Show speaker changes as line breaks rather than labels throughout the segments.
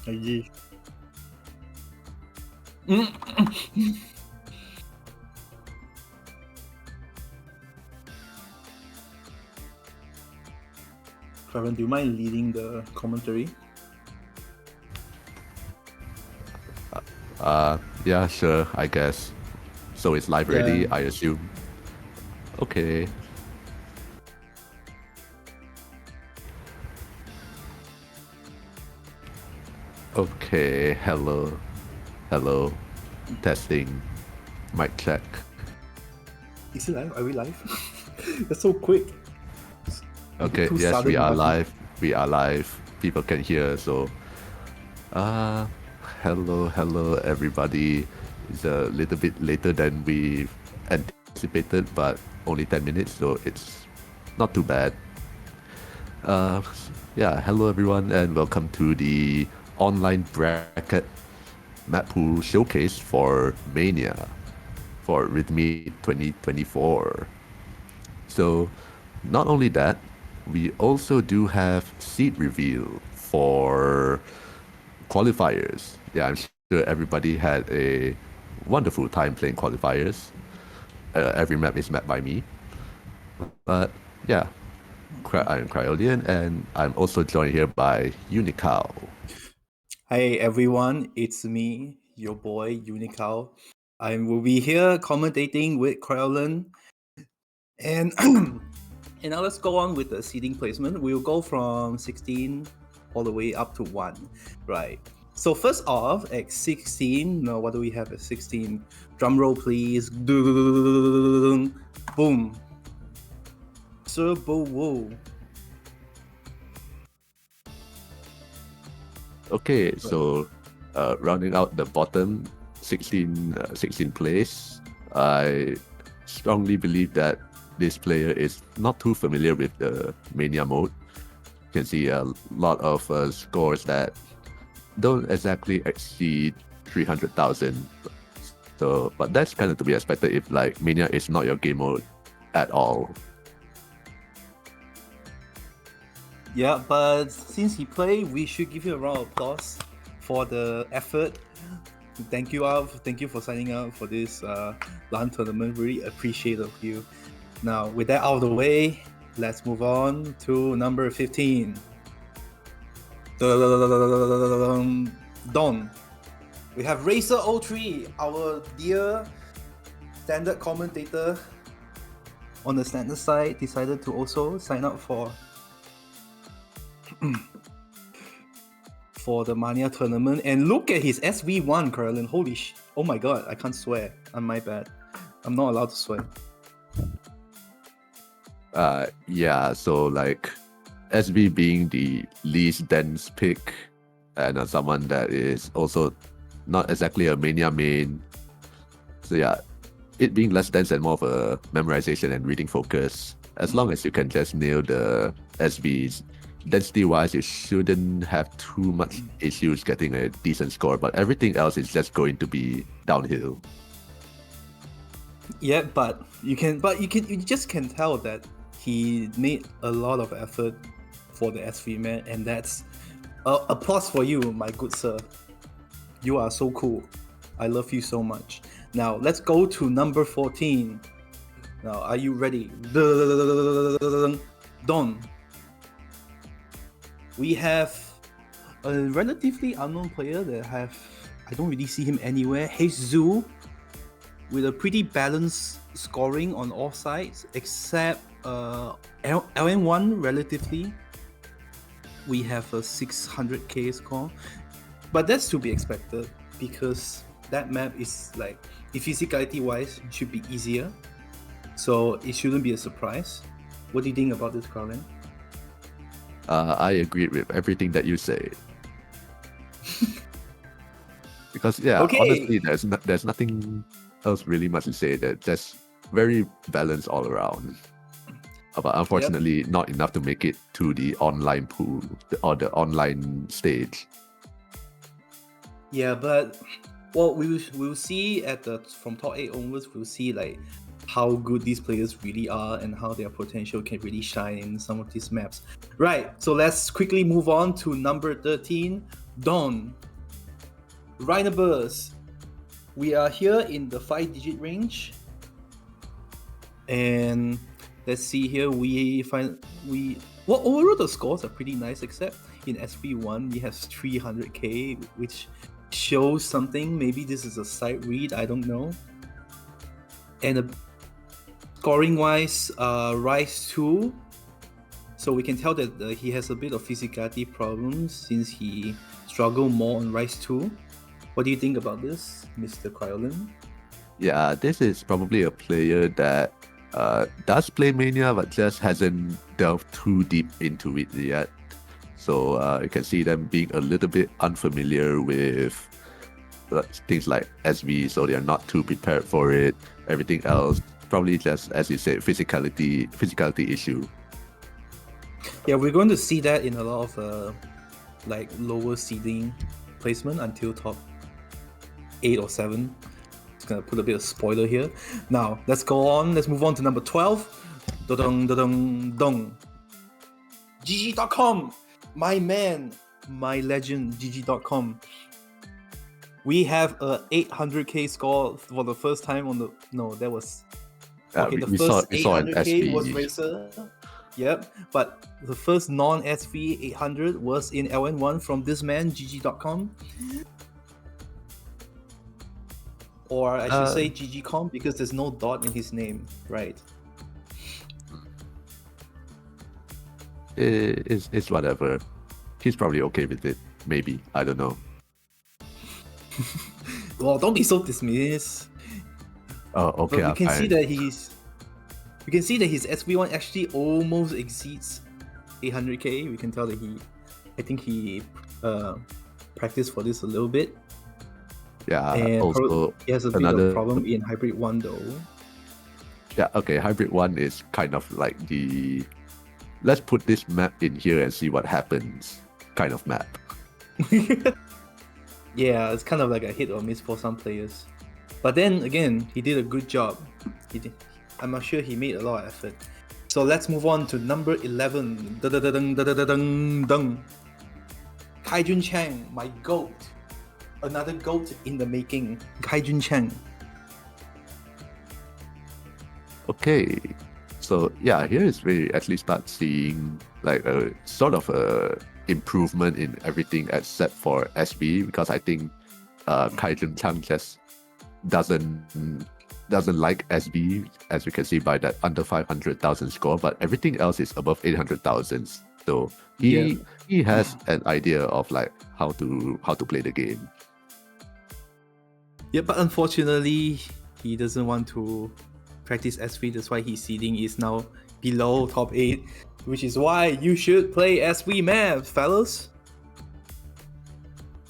Aye. Karen, do you mind leading the commentary?
Yeah, sure, I guess. So it's live already,
Yeah.
I assume. Okay. Okay, hello. Hello. Testing. Mic check.
Is it live? Are we live? That's so quick. A bit
Okay,
too
yes, we
sudden,
are
Marty.
live. We are live. People can hear, so hello everybody. It's a little bit later than we anticipated, but only 10 minutes, so it's not too bad. Yeah, hello everyone, and welcome to the online bracket Mappool showcase for Mania for Rhythmeet 2024. So, not only that, we also do have seed reveal for qualifiers. Yeah, I'm sure everybody had a wonderful time playing qualifiers. Every map is mapped by me. But yeah, I'm Cryolian, and I'm also joined here by Unicow.
Hi everyone, it's me, your boy Unical. I will be here commentating with Krellin. And and now let's go on with the seating placement. We'll go from 16 all the way up to 1. Right. So first off, at 16, now what do we have at 16? Drum roll please. Boom. Turbo Whoa.
Okay, so rounding out the bottom 16 place, I strongly believe that this player is not too familiar with the Mania mode. You can see a lot of scores that don't exactly exceed 300,000. So, but that's kind of to be expected if like Mania is not your game mode at all.
Yeah, but since he played, we should give you a round of applause for the effort. Thank you, Alf. Thank you for signing up for this LAN tournament. Really appreciate of you. Now, with that out of the way, let's move on to number 15. Don. We have Racer03, our dear standard commentator on the standard side, decided to also sign up for the Mania tournament. And look at his SV1, Carolyn. Holy oh my god, I can't swear. My bad. I'm not allowed to swear.
Yeah, so like SB being the least dense pick and someone that is also not exactly a Mania main. So yeah, it being less dense and more of a memorization and reading focus. As long as you can just nail the SBs, density-wise, you shouldn't have too much issues getting a decent score. But everything else is just going to be downhill.
Yeah, but you just can tell that he made a lot of effort for the SV man, and that's applause for you, my good sir. You are so cool. I love you so much. Now let's go to number 14. Now, are you ready? Don. We have a relatively unknown player that I don't really see him anywhere. Jesus, with a pretty balanced scoring on all sides, except LN1 relatively. We have a 600k score, but that's to be expected because that map is like, physicality wise, should be easier, so it shouldn't be a surprise. What do you think about this, Carlin?
I agree with everything that you say. Because yeah,
Okay.
honestly, there's nothing else really much to say. That just very balanced all around. But unfortunately, not enough to make it to the online pool or the online stage.
Yeah, but well, we'll see from top 8 onwards. We'll see like how good these players really are and how their potential can really shine in some of these maps. Right. So let's quickly move on to number 13. Dawn, Rhinobus. We are here in the 5-digit range. And let's see here. Overall the scores are pretty nice, except in SV1 we have 300k, which shows something. Maybe this is a side read, I don't know. And scoring wise, Rise 2. So we can tell that he has a bit of physicality problems since he struggled more on Rise 2. What do you think about this, Mr. Kryolin?
Yeah, this is probably a player that does play Mania, but just hasn't delved too deep into it yet. So you can see them being a little bit unfamiliar with things like SV, so they are not too prepared for it. Everything else, probably just, as you said, physicality issue.
Yeah, we're going to see that in a lot of like lower seeding placement until top 8 or 7. Just gonna put a bit of spoiler here. Now let's go on. Let's move on to number 12. Dong dong dong. GG.com, my man, my legend, GG.com. We have a 800k score for the first time on the. No, that was. Okay, the first 800k was Racer. Yep, but the first non-SV 800 was in LN1 from this man, GG.com. Or I should say GG.com because there's no dot in his name, right?
It's whatever. He's probably okay with it. Maybe. I don't know.
Well, don't be so dismissive.
Oh, okay.
But we can see that his SV1 actually almost exceeds 800k. We can tell that I think he practiced for this a little bit.
Yeah,
and
also
he has a bit of problem in Hybrid 1 though.
Yeah, okay, Hybrid 1 is kind of like the let's put this map in here and see what happens kind of map.
Yeah, it's kind of like a hit or miss for some players. But then again, he did a good job. I'm not sure he made a lot of effort. So let's move on to number 11. Kaijun Chang, my GOAT. Another GOAT in the making. Kaijun Chang.
Okay, so yeah, here is where you actually start seeing like a sort of a improvement in everything except for SB, because I think Kaijun Chang just doesn't like SB, as you can see by that under 500,000 score, but everything else is above 800,000. So he has an idea of like how to play the game.
Yeah, but unfortunately, he doesn't want to practice SV. That's why his seeding is now below top 8, which is why you should play SV maps, fellas.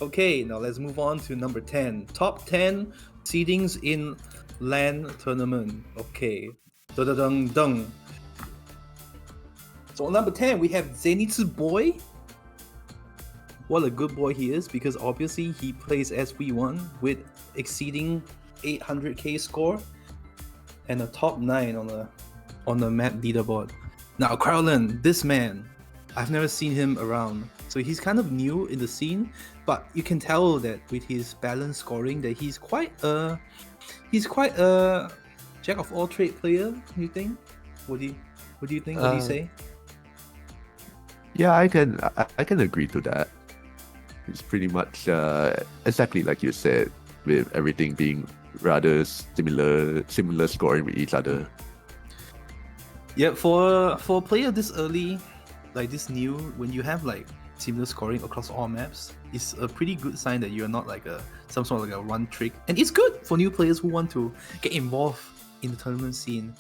Okay, now let's move on to number 10. Top 10 seedings in LAN tournament. Okay. Dun. So on number 10, we have Zenitsu Boy. What a good boy he is, because obviously he plays SV1 with exceeding 800k score and a top 9 on the map leaderboard. Now, Crowland, this man, I've never seen him around. So he's kind of new in the scene, but you can tell that with his balanced scoring that he's quite a jack of all trade player. You think? What do you think? What do you say?
Yeah, I can agree to that. It's pretty much exactly like you said, with everything being rather similar scoring with each other.
Yeah, for a player this early, like this new, when you have like similar scoring across all maps, it's a pretty good sign that you're not like some sort of like a one trick, and it's good for new players who want to get involved in the tournament scene.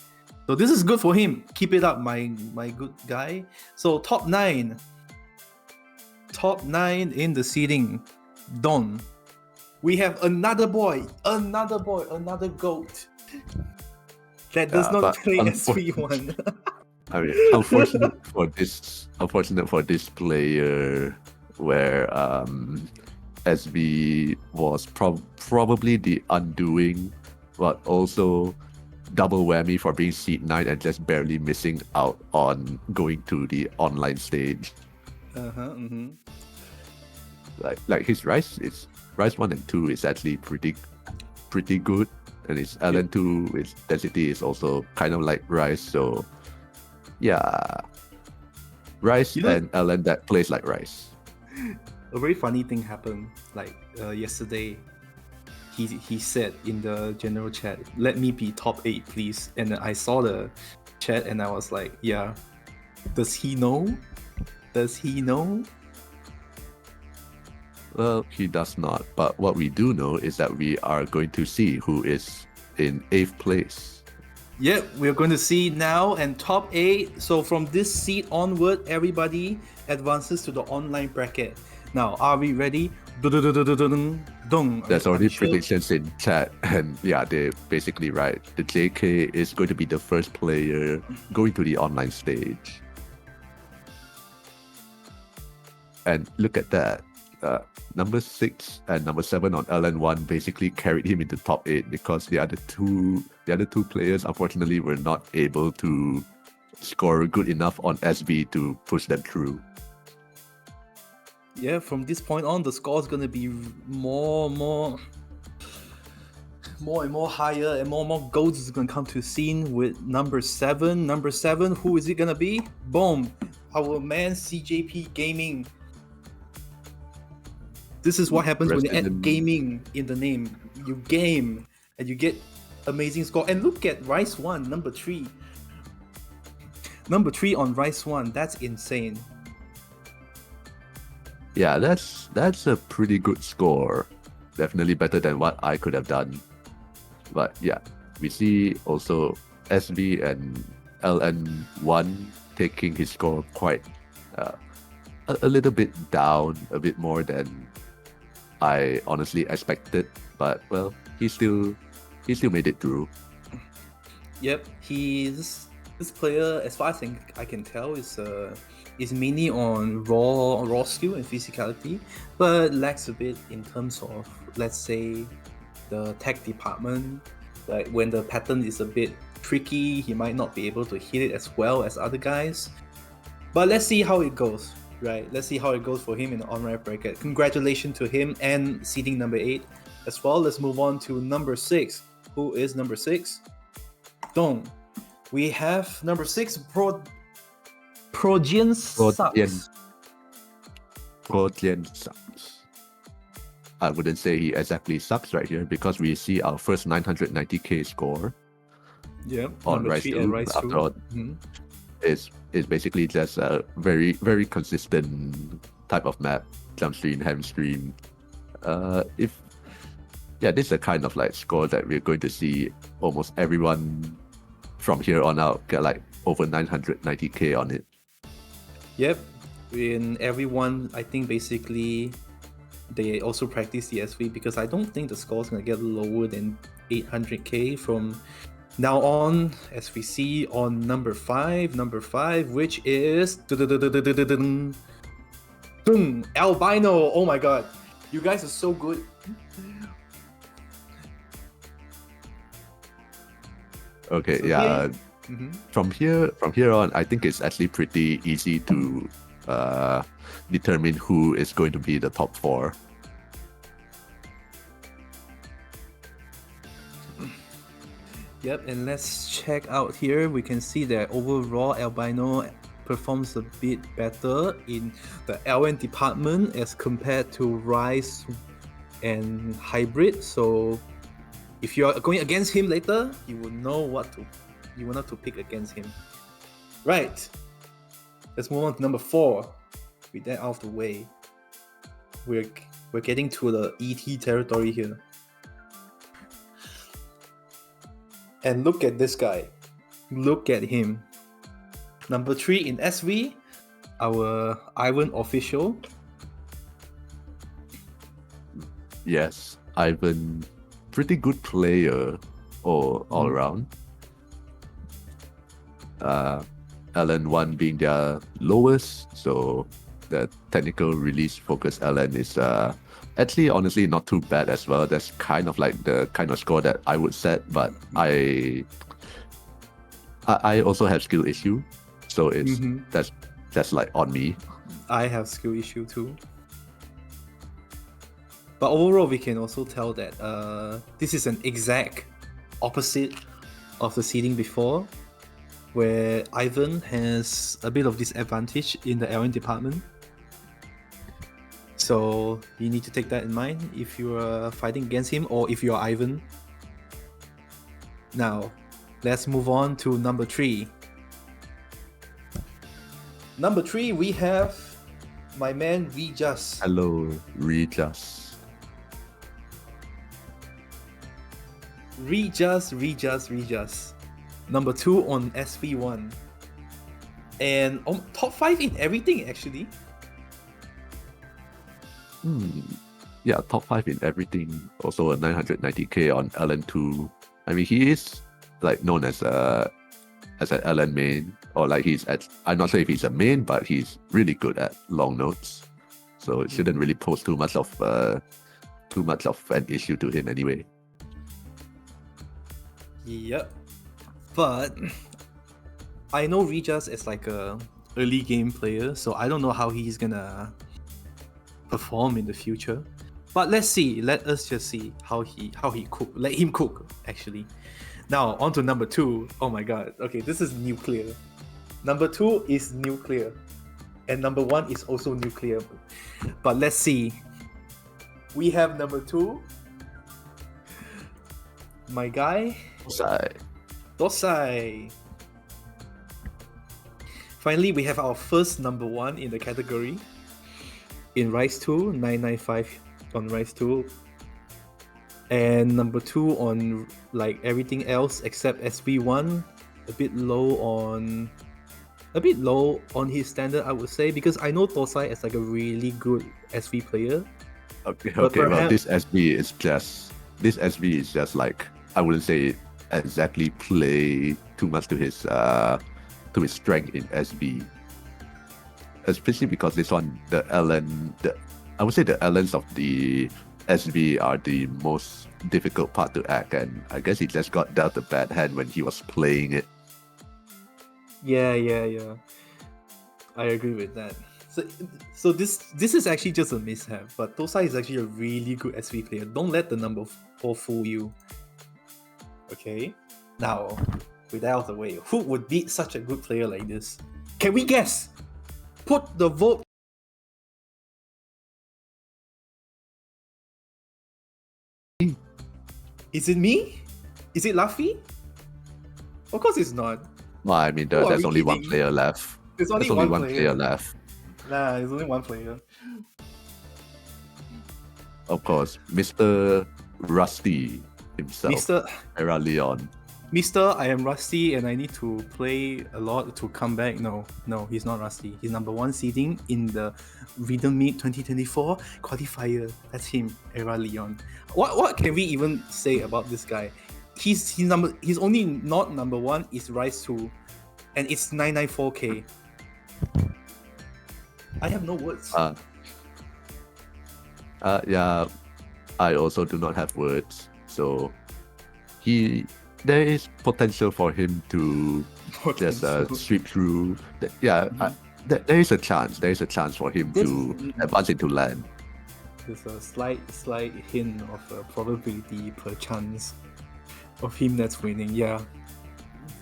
So this is good for him. Keep it up, my good guy. So top 9 in the seeding, Don. We have another boy, another GOAT that does not play SV1.
I mean, unfortunate for this player, where SB was probably the undoing, but also double whammy for being seed 9 and just barely missing out on going to the online stage. Like his Rise 1 and 2 is actually pretty good, and his LN2 its density is also kind of like Rise. So yeah, Rise and LN that plays like Rise.
A very funny thing happened like yesterday. He said in the general chat, "Let me be top 8, please." And I saw the chat and I was like, "Yeah, does he know? Does he know?"
Well, he does not. But what we do know is that we are going to see who is in 8th place.
Yep, we're going to see now and top 8. So from this seat onward, everybody advances to the online bracket. Now, are we ready?
There's already predictions in chat, and yeah, they're basically right. The JK is going to be the first player going to the online stage. And look at that. Number 6 and number 7 on LN1 basically carried him into top 8 because the other two players unfortunately were not able to score good enough on SV to push them through.
Yeah, from this point on, the score is gonna be more and more higher, and more goals is gonna come to scene with number 7. Number 7, who is it gonna be? Boom, our man CJP Gaming. This is what happens when you add gaming in the name. You game and you get amazing score. And look at Rise 1, number 3. Number 3 on Rise 1. That's insane.
Yeah, that's a pretty good score. Definitely better than what I could have done. But yeah, we see also SV and LN1 taking his score quite a little bit down, a bit more than I honestly expected. But well, he still made it through.
Yep, this player, as far as I can tell, is mainly on raw skill and physicality, but lacks a bit in terms of, let's say, the tech department. Like when the pattern is a bit tricky, he might not be able to hit it as well as other guys. But let's see how it goes, right? Let's see how it goes for him in the on-ramp bracket. Congratulations to him and seeding number 8 as well. Let's move on to number 6. Who is number 6? We have number 6, Projian sucks.
Projian sucks. I wouldn't say he exactly sucks right here because we see our first 990k score.
Yeah,
on Rise 2. After all, it's basically just a very, very consistent type of map. Jump stream, hamstream. This is a kind of like score that we're going to see almost everyone from here on out get like over 990k on it.
Yep, in everyone, I think basically they also practice the SV because I don't think the score is gonna get lower than 800k from now on, as we see on number 5, which is Albino. Oh my god, you guys are so good.
Okay, so yeah. From here on, I think it's actually pretty easy to determine who is going to be the top 4.
Yep, and let's check out here. We can see that overall Albino performs a bit better in the LN department as compared to Rise and Hybrid. So if you are going against him later, you will know you will not to pick against him. Right. Let's move on to number 4. With that out of the way, we're getting to the ET territory here. And look at this guy. Look at him. Number 3 in SV, our Ivan official.
Yes, Ivan, pretty good player all around. LN1 being their lowest, so the technical release focus LN is actually honestly not too bad as well. That's kind of like the kind of score that I would set, but I also have skill issue, so it's that's like on me.
I have skill issue too. But overall, we can also tell that this is an exact opposite of the seeding before, where Ivan has a bit of disadvantage in the LN department. So you need to take that in mind if you are fighting against him or if you are Ivan. Now, let's move on to number 3. Number 3, we have my man Vijas.
Hello, Rejas.
Rejas. Number 2 on SV1. And top 5 in everything, actually.
Yeah, top 5 in everything. Also a 990k on LN2. I mean, he is like known as an LN main, or like I'm not sure if he's a main, but he's really good at long notes. So it shouldn't really pose too much of an issue to him anyway.
Yep. But I know Rejas is like a early game player, so I don't know how he's gonna perform in the future. But let's see. Let us just see how he cook. Let him cook, actually. Now on to number 2. Oh my god. Okay, this is nuclear. Number 2 is nuclear. And number 1 is also nuclear. But let's see. We have number 2. My guy. Dosai. Finally, we have our first number 1 in the category. In Rise 2, 995 on Rise 2. And number 2 on like everything else except SV1. A bit low on his standard, I would say, because I know Dosai is like a really good SV player.
Okay. Well, this SV is just like, I wouldn't say exactly play too much to his strength in SV, especially because this one, I would say the LNs of the SV are the most difficult part to act, and I guess he just got dealt a bad hand when he was playing it.
Yeah. I agree with that. So this is actually just a mishap, but Dosai is actually a really good SV player. Don't let the number 4 fool you. Okay? Now, with that out of the way, who would beat such a good player like this? Can we guess? Put the vote. Is it me? Is it Luffy? Of course it's not.
Well, I mean, there's only one player left.
There's only one player
left.
Nah, there's only one player.
Of course, Mr. Rusty himself, Era Leon.
Mr. I am rusty and I need to play a lot to come back. No, he's not rusty. He's number 1 seeding in the Rhythmeet 2024 qualifier. That's him, Era Leon. What can we even say about this guy? He's only not number 1 is Rise 2, and it's 994k. I have no words.
Yeah, I also do not have words. So there is potential for him to just sweep through. There is a chance. There is a chance for him to advance into land.
There's a slight hint of a probability per chance of him that's winning. Yeah,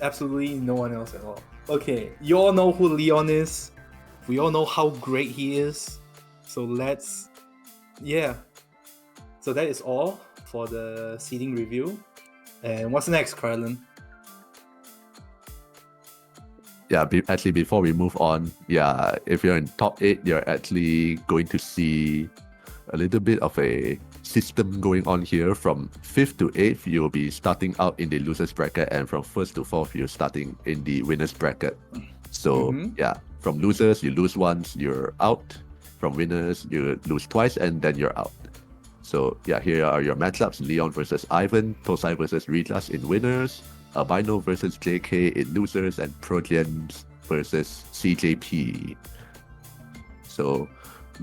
absolutely no one else at all. Okay, you all know who Leon is. We all know how great he is. So So that is all for the seeding review. And what's next, Carlin?
Yeah, actually, before we move on, if you're in top 8, you're actually going to see a little bit of a system going on here. From 5th to 8th, you'll be starting out in the losers bracket, and from 1st to 4th, you're starting in the winners bracket. So from losers, you lose once, you're out. From winners, you lose twice, and then you're out. So here are your matchups: Leon versus Ivan, Tosai versus Ritas in winners, Albino versus JK in losers, and Progens versus CJP. So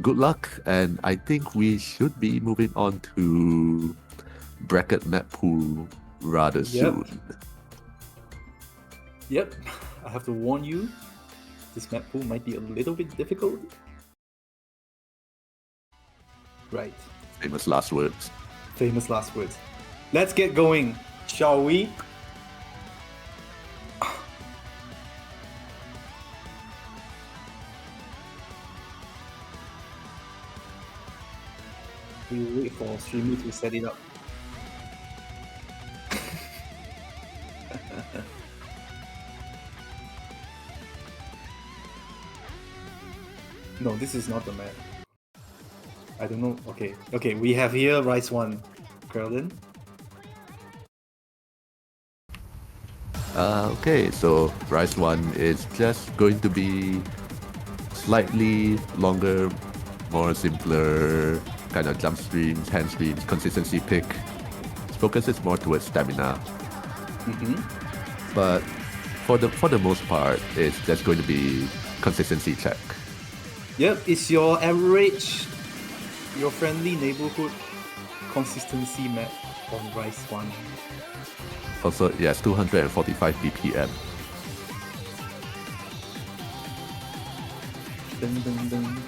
good luck, and I think we should be moving on to bracket Mappool rather soon.
Yep, I have to warn you, this Mappool might be a little bit difficult. Right.
Famous last words.
Famous last words. Let's get going, shall we? We wait for Streamy to set it up. No, this is not the map. I don't know. Okay, we have here Rice 1. Carolyn?
Okay, so Rise 1 is just going to be slightly longer, more simpler, kind of jump streams, hand streams, consistency pick. Its focus is more towards stamina. But for the most part, it's just going to be consistency check.
Yep, it's your average, your friendly neighborhood consistency map on Rice 1.
Also, yes, 245 BPM.
Dun, dun, dun.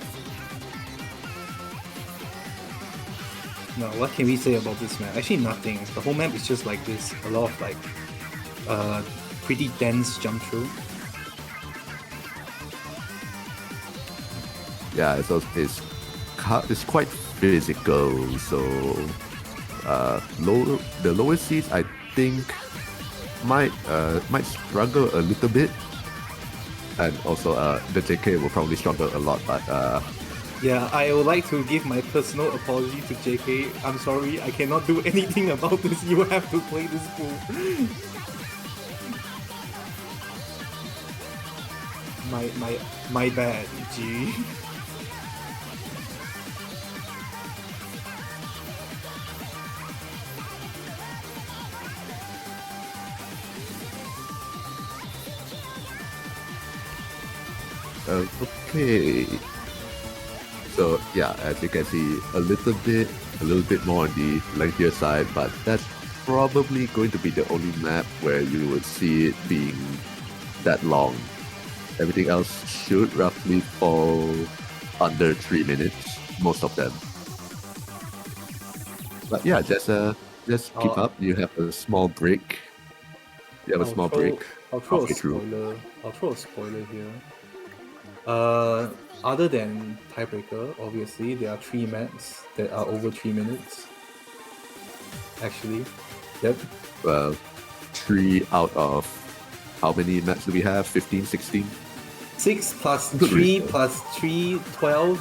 Now, what can we say about this map? Actually, nothing. The whole map is just like this. A lot of like, pretty dense jump through.
Yeah, it's quite physical. So, the lower seeds I think might struggle a little bit, and also the JK will probably struggle a lot. But
yeah, I would like to give my personal apology to JK. I'm sorry, I cannot do anything about this. You have to play this pool. my bad, G.
Okay. So yeah, as you can see, a little bit more on the lengthier side, but that's probably going to be the only map where you would see it being that long. Everything else should roughly fall under 3 minutes, most of them. But yeah, just keep up. You have a small break. You have a small break
I'll throw a
halfway through.
spoiler. I'll throw a spoiler here. Other than tiebreaker, obviously there are 3 maps that are over 3 minutes. Actually, yep.
Well, 3 out of how many maps do we have? 15, 16?
6 plus 3 plus 3, 12,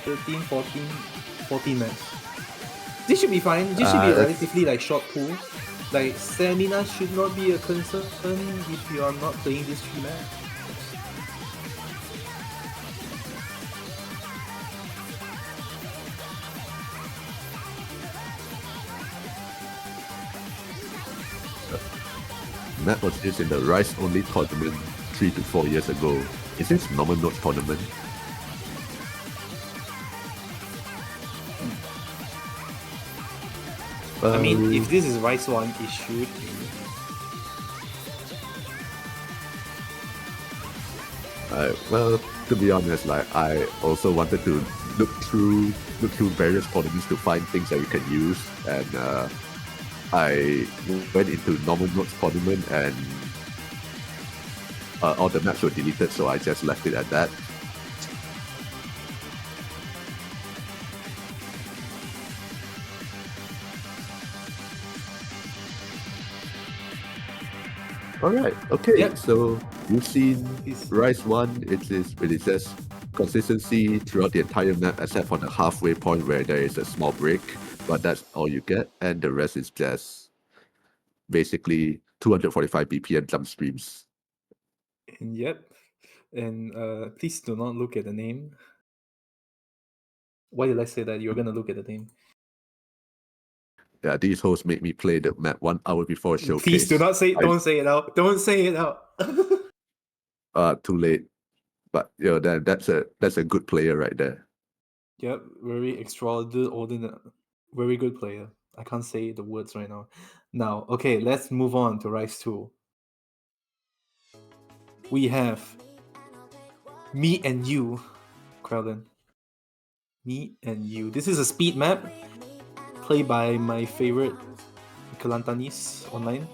13, 14, 14 maps. This should be fine. This should be a relatively like short pool. Like stamina should not be a concern if you are not playing this 3 maps.
Map was used in the Rise Only tournament 3 to 4 years ago. Is this normal note tournament?
I mean, if this is Rise 1, it should be.
Well, to be honest, like I also wanted to look through various tournaments to find things that we can use, and I went into normal notes tournament, and all the maps were deleted, so I just left it at that. Alright, okay,
Yep.
So you've seen Rise 1, it just consistency throughout the entire map except for the halfway point where there is a small break, but that's all you get, and the rest is just basically 245 BPM jump streams.
And yep. And please do not look at the name. Why did I say that? You're gonna look at the name.
Yeah, these hosts make me play the map 1 hour before showcase.
Please do not say. Don't say it out. Don't say it out.
Too late. But that's a good player right there.
Yep, very extraordinary, very good player. I can't say the words right now. Now, okay, let's move on to Rise 2. We have me and you, Crowden. Me and You. This is a speed map played by my favorite Kelantanis online.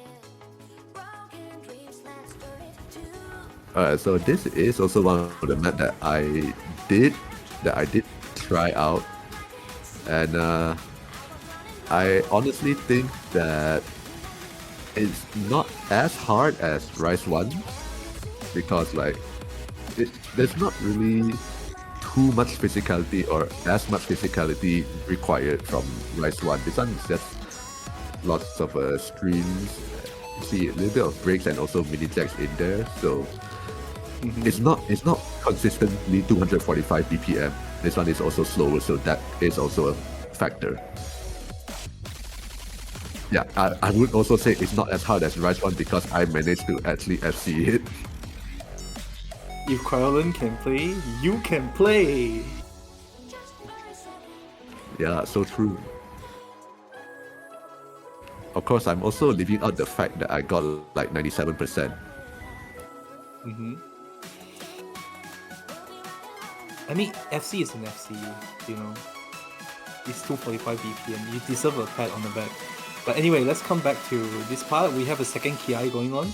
Alright, so this is also one of the map did that I did try out, and I honestly think that it's not as hard as Rise 1 because there's not really too much physicality or as much physicality required from Rise 1. This one is just lots of streams, see a little bit of breaks and also mini jacks in there, so it's not consistently 245 BPM. This one is also slower, so that is also a factor. Yeah, I would also say it's not as hard as Rise 1 because I managed to actually FC it.
If Cryolan can play, you can play.
Yeah, so true. Of course, I'm also leaving out the fact that I got like 97%.
I mean, FC is an FC, you know. It's 245 BPM. You deserve a pat on the back. But anyway, let's come back to this part. We have a second KI going on.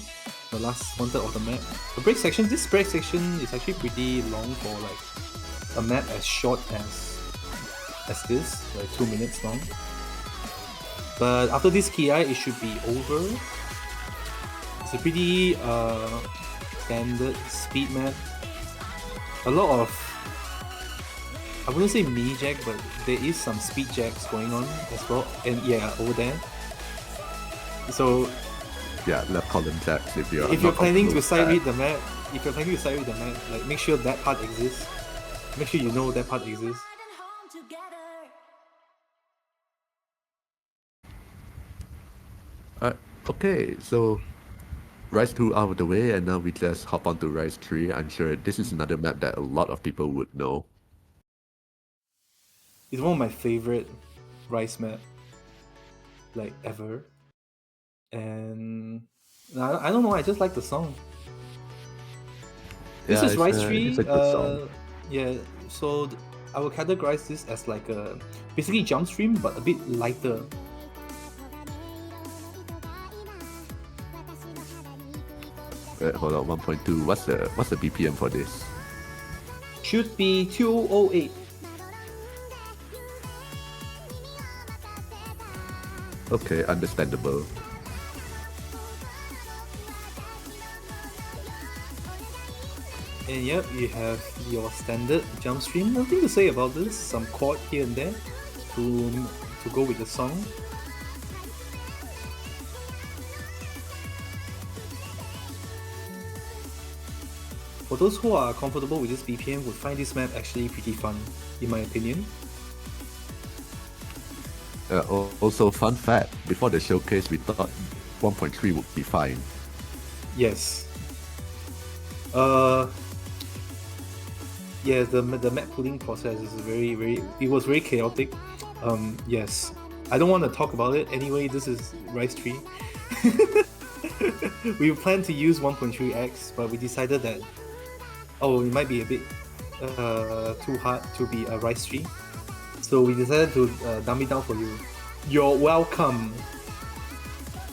The last 1/3 of the map. The break section, this break section is actually pretty long for like a map as short as this, like 2 minutes long. But after this KI, it should be over. It's a pretty standard speed map. A lot of, I wouldn't say mini jack, but there is some speed jacks going on as well. And yeah, over there. So
yeah, left column jacks if you're
planning to side read the map, like make sure that part exists. Make sure you know that part exists.
Okay, so Rise 2 out of the way, and now we just hop on to Rise 3. I'm sure this is another map that a lot of people would know.
It's one of my favorite Rise map, like ever. And I don't know, I just like the song. This is Rise 3.
It's a good song.
Yeah, so I will categorize this as like a basically jump stream, but a bit lighter.
Hold on, 1.2. What's the BPM for this?
Should be 208.
Okay, understandable.
And yep, you have your standard jump stream. Nothing to say about this. Some chord here and there to go with the song. For those who are comfortable with this BPM, would find this map actually pretty fun, in my opinion.
Also, fun fact, before the showcase, we thought 1.3 would be fine.
Yes. Yeah, the map pulling process is it was very chaotic. Yes. I don't want to talk about it. Anyway, this is Rise 3. We planned to use 1.3x, but we decided that it might be a bit too hard to be a Rise 3. So we decided to dumb it down for you. You're welcome,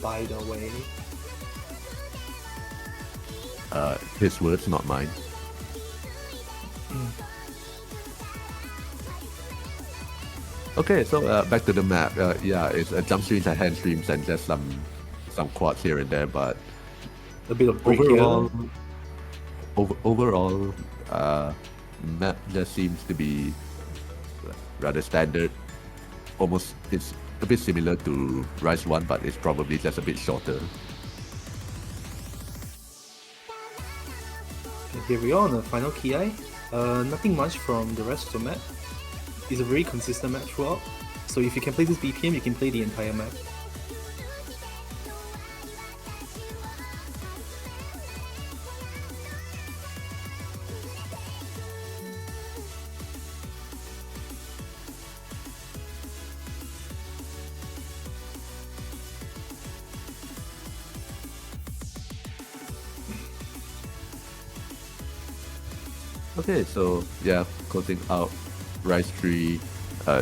by the way.
His words, not mine. Okay, so back to the map. Yeah, it's jump streams and hand streams and just some quads here and there, but
a bit of break
overall, map just seems to be rather standard. Almost, it's a bit similar to Rise 1, but it's probably just a bit shorter.
And here we are on the final KI. Nothing much from the rest of the map. It's a very consistent map throughout. So if you can play this BPM, you can play the entire map.
Okay, so yeah, closing out Rise 3,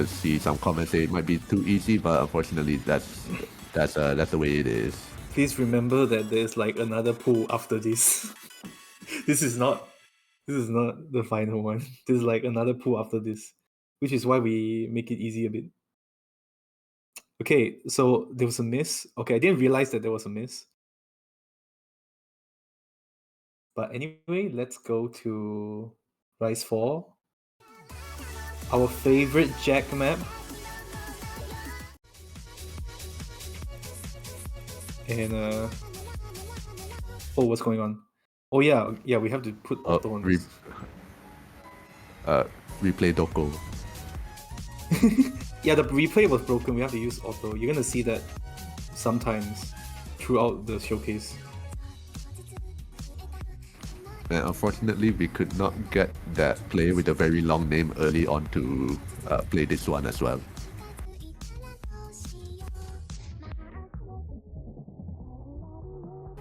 see some comments say it might be too easy, but unfortunately that's the way it is.
Please remember that there's like another pool after this. This is not the final one. This is like another pool after this, which is why we make it easy a bit. Okay, so there was a miss. Okay, I didn't realize that there was a miss. But anyway, let's go to Rise 4. Our favorite Jack map. And oh, what's going on? Oh yeah, we have to put auto on this.
Replay Doko.
Yeah, the replay was broken. We have to use auto. You're gonna see that sometimes throughout the showcase.
And unfortunately, we could not get that player with a very long name early on to play this one as well.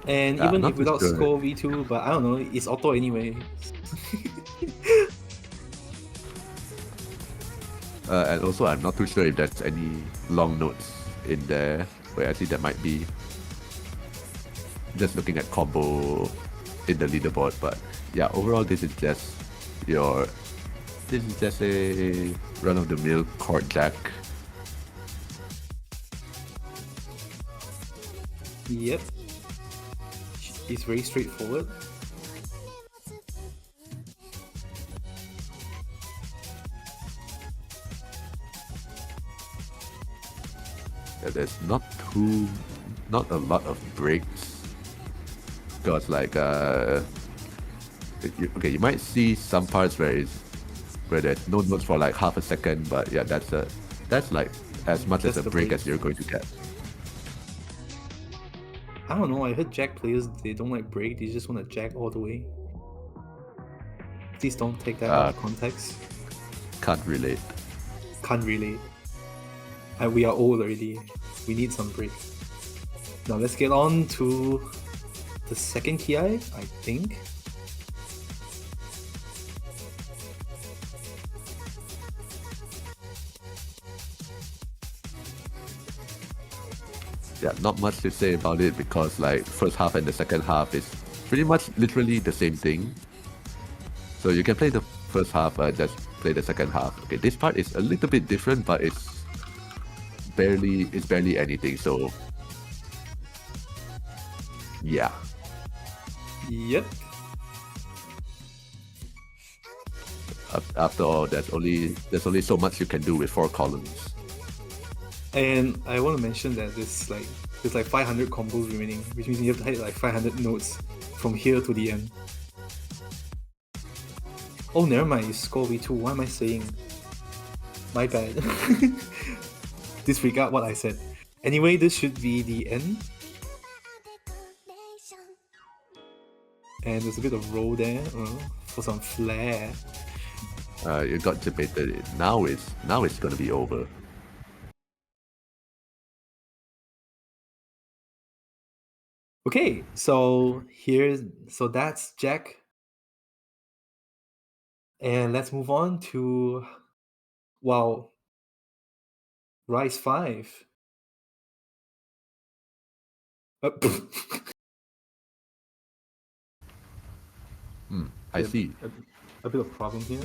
And even if without score V2, but I don't know, it's auto anyway.
And also, I'm not too sure if there's any long notes in there, where I think there might be. Just looking at combo in the leaderboard, but yeah, overall this is just a run-of-the-mill chord jack.
Yep. It's very straightforward.
Yeah, there's not a lot of breaks. Because like you might see some parts where there's no notes for like half a second, but yeah, that's like as much as a break as you're going to get.
I don't know, I heard Jack players, they don't like break, they just want to Jack all the way. Please don't take that out of context.
Can't relate.
Can't relate. We are old already. We need some break. Now let's get on to the second TI, I think.
Yeah, not much to say about it because like first half and the second half is pretty much literally the same thing. So you can play the first half, just play the second half. Okay, this part is a little bit different, but it's barely anything. So yeah.
Yep.
After all, there's only so much you can do with 4 columns.
And I want to mention that there's like 500 combos remaining, which means you have to hit like 500 notes from here to the end. Oh, never mind, you score V2. What am I saying? My bad. Disregard what I said. Anyway, this should be the end. And there's a bit of roll there for some flair.
You got debated. Now it's gonna be over.
Okay, so that's Jack. And let's move on to Rise 5.
I see.
A bit of problem here.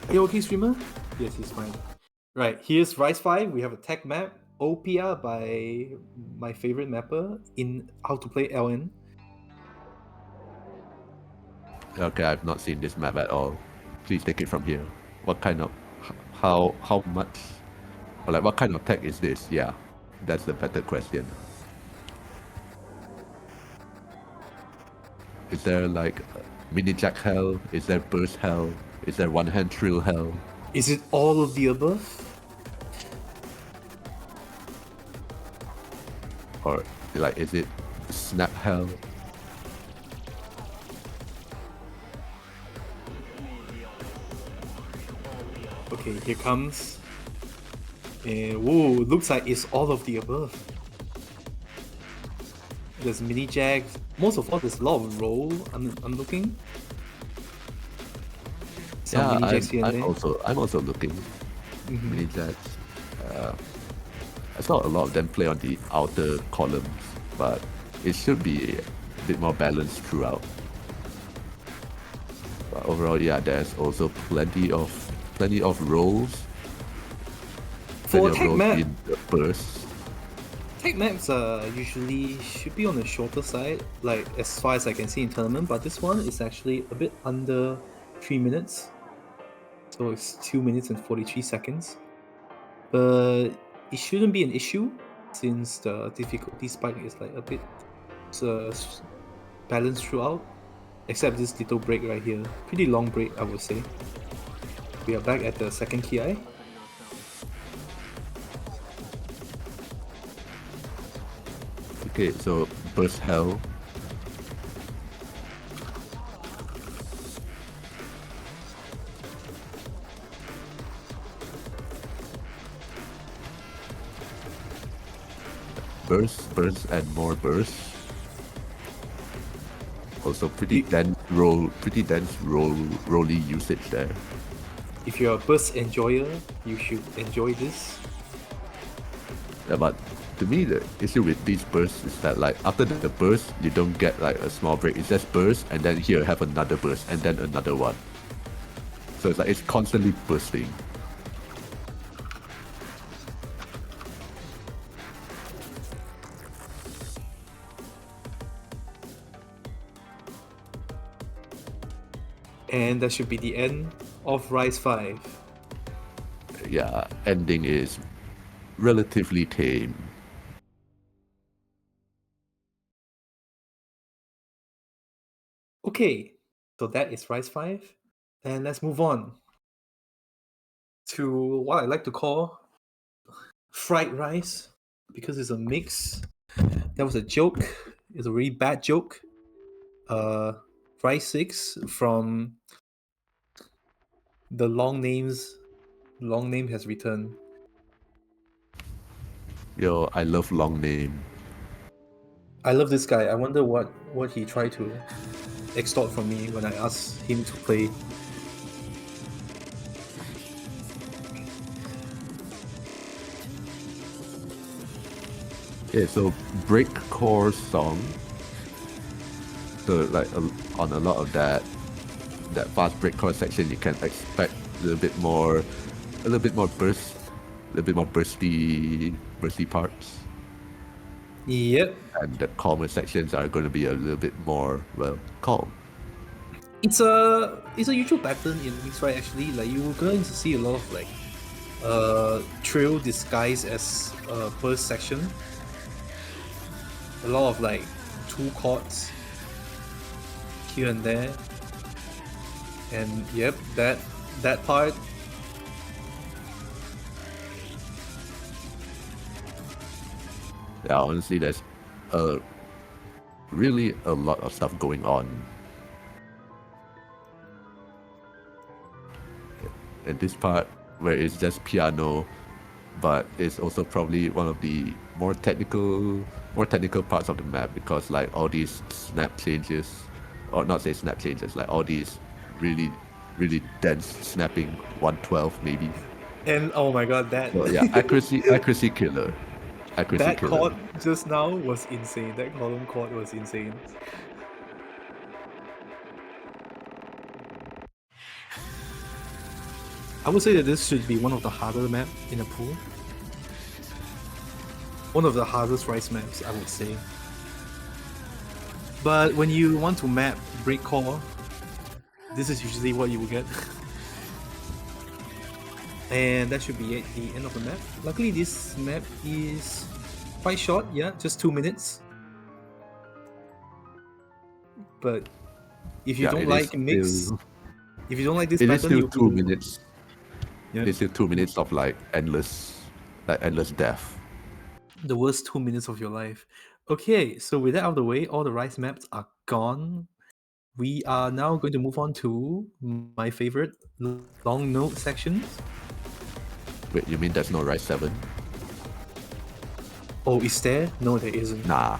Are you okay, streamer? Yes, he's fine. Right, here's Rise 5. We have a tech map, Opia by my favorite mapper in How to Play LN.
Okay, I've not seen this map at all. Please take it from here. What kind of, how much, or like what kind of tech is this? Yeah, that's the better question. Is there like mini jack hell? Is there burst hell? Is there one hand trill hell?
Is it all of the above?
Or like is it snap hell?
Okay, here comes. Whoa, looks like it's all of the above. There's mini jacks. Most of all, there's a lot of roll. I'm looking. Some
Yeah,
mini jacks here and
I'm
there.
also looking mini jacks. I saw a lot of them play on the outer columns, but it should be a bit more balanced throughout. But overall, yeah, there's also plenty of rolls.
For
Plenty of
tech
rolls
map,
in the bursts.
tech maps usually should be on the shorter side, like as far as I can see in tournament. But this one is actually a bit under 3 minutes, so it's 2 minutes and 43 seconds. But it shouldn't be an issue since the difficulty spike is like a bit uh, balanced throughout, except this little break right here. Pretty long break, I would say. We are back at the second KI.
Okay, so burst hell. Bursts, and more bursts. Also pretty dense rolly usage there.
If you're a burst enjoyer, you should enjoy this.
Yeah, but to me the issue with these bursts is that like after the burst you don't get like a small break. It's just burst and then here have another burst and then another one. So it's like it's constantly bursting.
And that should be the end of Rise 5.
Yeah, ending is relatively tame.
Okay, so that is Rise 5. And let's move on to what I like to call fried rice, because it's a mix. That was a joke. It's a really bad joke. Rise 6 from the long name has returned.
Yo, I love long name.
I love this guy. I wonder what he tried to extort from me when I asked him to play.
Yeah, so breakcore song. So like on a lot of that fast breakcore section, you can expect a little bit more burst, a little bit more bursty parts.
Yep.
And the calmer sections are going to be a little bit more calm.
It's a usual pattern in mixed right actually. Like you're going to see a lot of like trill disguised as a burst section. A lot of like 2 chords here and there. And yep, that part.
Yeah, honestly, there's really a lot of stuff going on. And this part where it's just piano, but it's also probably one of the more technical parts of the map, because like all these snap changes, or not say snap changes, like all these really dense snapping 112 maybe.
And oh my god, that
So yeah, accuracy killer.
that chord just now was insane. That column chord was insane. I would say that this should be one of the harder map in a pool. One of the hardest rice maps, I would say. But when you want to map breakcore, this is usually what you will get. And that should be at the end of the map. Luckily, this map is quite short, yeah, just 2 minutes. But if you don't like mix, if you don't like this
it
pattern,
is still
you
2 minutes.
Yeah.
It's still 2 minutes of like endless death.
The worst 2 minutes of your life. Okay, so with that out of the way, all the rice maps are gone. We are now going to move on to my favorite long note sections.
Wait, you mean there's no Rise 7?
Oh, is there? No, there isn't.
Nah.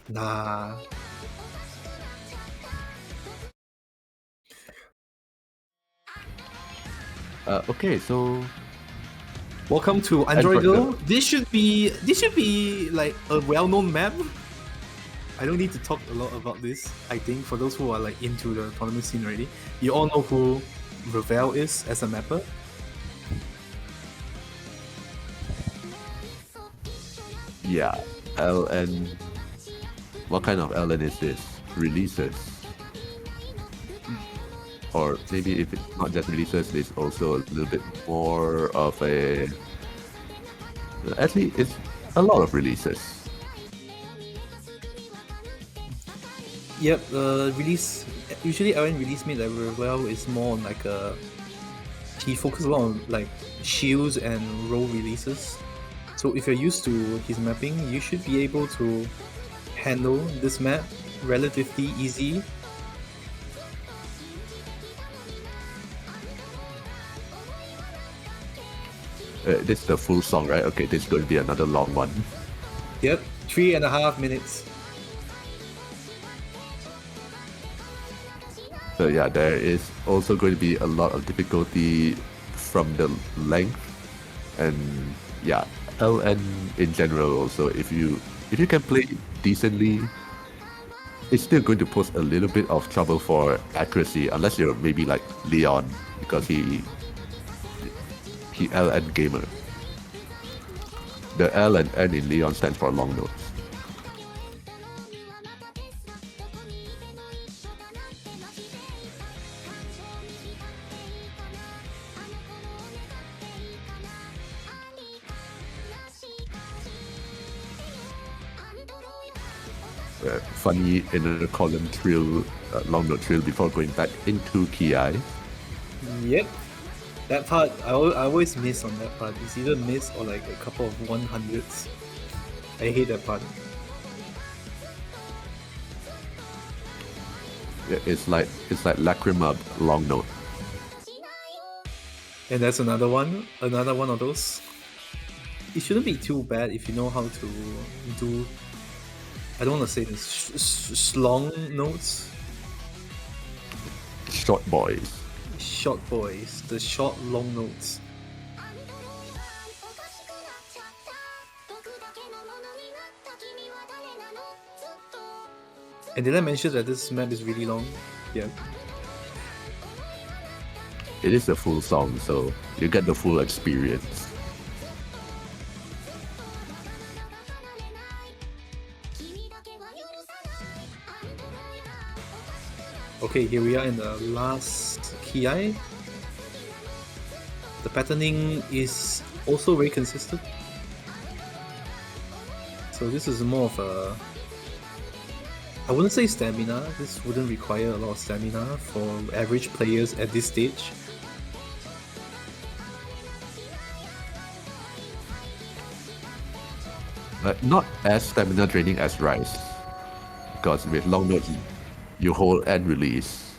Nah.
Okay, so
Welcome to
Android
Android
Go.
Go. This should be like a well-known map. I don't need to talk a lot about this. I think for those who are like into the tournament scene already, you all know who Ravel is as a mapper.
Yeah, LN. What kind of LN is this? Releases. Or maybe if it's not just releases, it's also a little bit more of a. Actually, it's a lot of releases.
Yep, release usually LN release made like Ravel is more on like a he focuses a lot on like shields and roll releases. So if you're used to his mapping, you should be able to handle this map relatively easy.
This is the full song, right? Okay, this is going to be another long one.
Yep, 3.5 minutes.
So yeah, there is also going to be a lot of difficulty from the length, and yeah, LN in general also. If you can play decently, it's still going to pose a little bit of trouble for accuracy, unless you're maybe like Leon, because he LN gamer. The L and N in Leon stands for long notes. Funny inner column trill, long note trill before going back into Ki.
Yep. That part, I always miss on that part. It's either miss or like a couple of 100s. I hate that part.
It's like Lacrima long note.
And that's another one of those. It shouldn't be too bad if you know how to do. I don't want to say this. Long notes.
Short boys.
Short boys. The short long notes. And did I mention that this map is really long? Yeah.
It is a full song, so you get the full experience.
Okay, here we are in the last Ki. The patterning is also very consistent. So this is more of a... I wouldn't say stamina. This wouldn't require a lot of stamina for average players at this stage.
Not as stamina draining as Rise, because with long notes, you hold and release.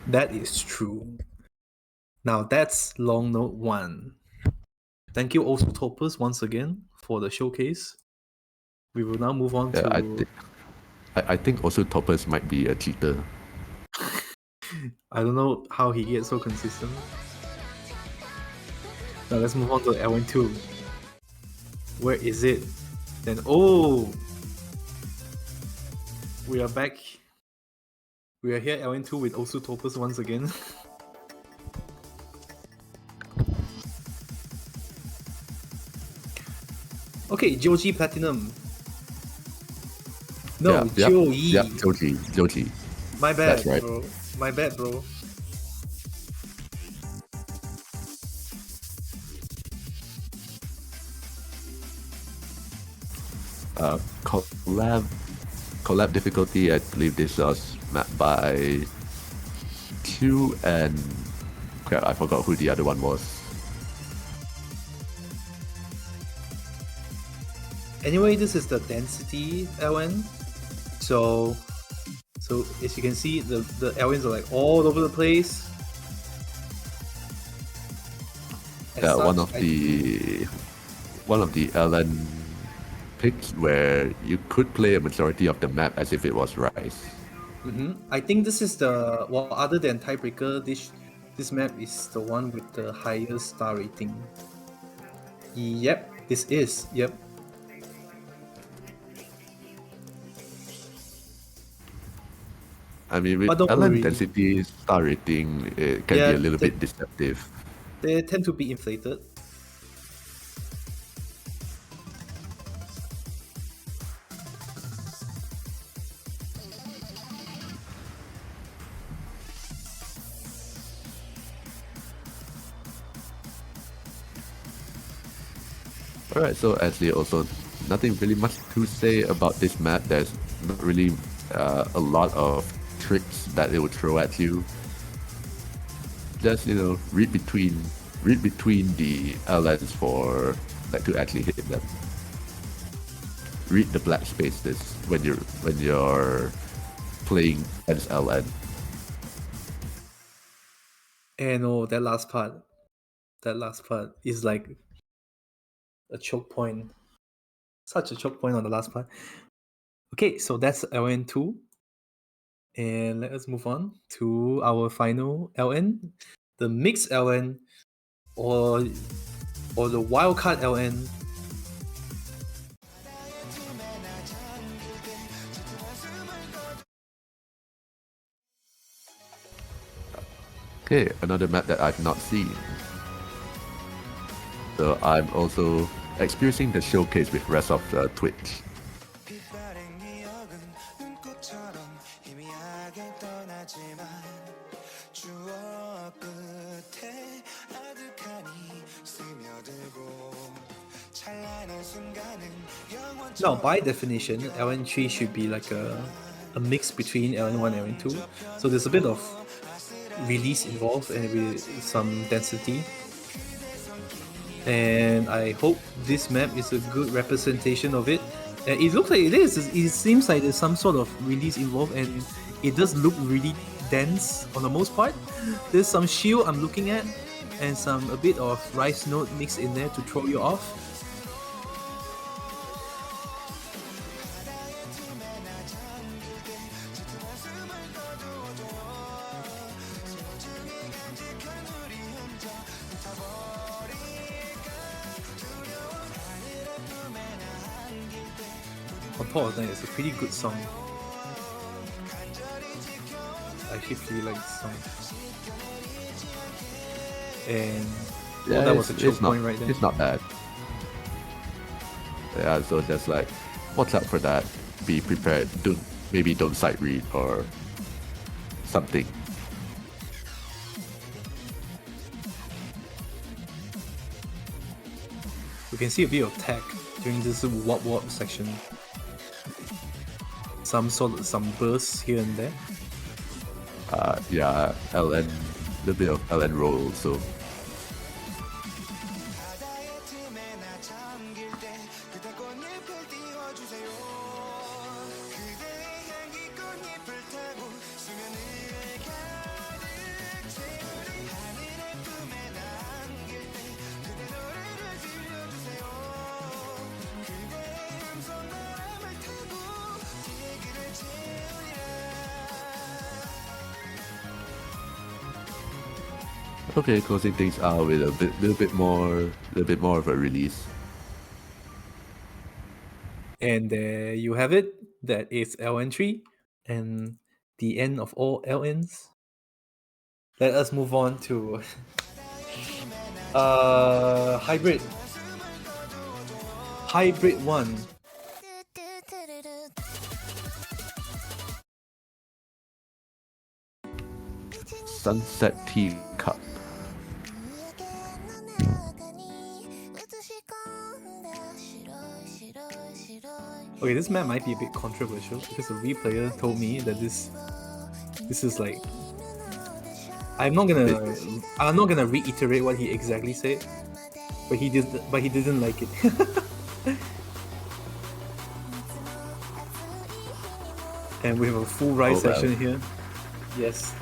That is true. Now that's long note 1. Thank you also Topus once again for the showcase. We will now move on to...
I think also Topaz might be a cheater.
I don't know how he gets so consistent. Now let's move on to L2. Where is it? Then we are back. We are here at L2 with Osu Topus once again. Okay, Joji Platinum. No, Joey.
Yeah, Joji.
My bad,
That's right.
bro. My bad, bro.
Collab difficulty, I believe this was mapped by Q and crap, I forgot who the other one was.
Anyway, this is the density LN. So as you can see, the LNs are like all over the place.
Yeah, one of the LN picked where you could play a majority of the map as if it was Rise.
I think this is the other than Tiebreaker, this map is the one with the highest star rating. Yep, this is. Yep.
I mean, with
But don't
LN
worry.
density star rating, it can be a little bit deceptive.
They tend to be inflated.
Alright, so actually also nothing really much to say about this map. There's not really a lot of tricks that it would throw at you. Just, read between the LNs for like to actually hit them. Read the black spaces when you're playing against LN.
And oh, that last part is like a choke point. Such a choke point on the last part. Okay, so that's LN2. And let us move on to our final LN, the mixed LN, or the wildcard LN.
Okay, another map that I've not seen. So I'm also experiencing the showcase with rest of Twitch.
Now, by definition, LN3 should be like a mix between LN1 and LN2. So there's a bit of release involved and with some density. And I hope this map is a good representation of it. It looks like it is. It seems like there's some sort of release involved, and it does look really dense on the most part. There's some shield I'm looking at, and a bit of Rice Note mixed in there to throw you off. On top of that, it's a pretty good song. I actually really like this song. And
yeah,
that was a choke point right there.
It's not bad. Yeah, so just like, watch out for that. Be prepared. Don't sight read or something.
We can see a bit of tech during this warp section. Some bursts here and there.
Yeah, LN, a bit of LN roll, so. Okay, closing things out with a little bit more of a release.
And there you have it. That is LN3 and the end of all LNs. Let us move on to Hybrid 1.
Sunset Teacup.
Okay, this map might be a bit controversial because a replayer told me that this is like, I'm not gonna reiterate what he exactly said, but he didn't like it. And we have a full Rise section here. Yes,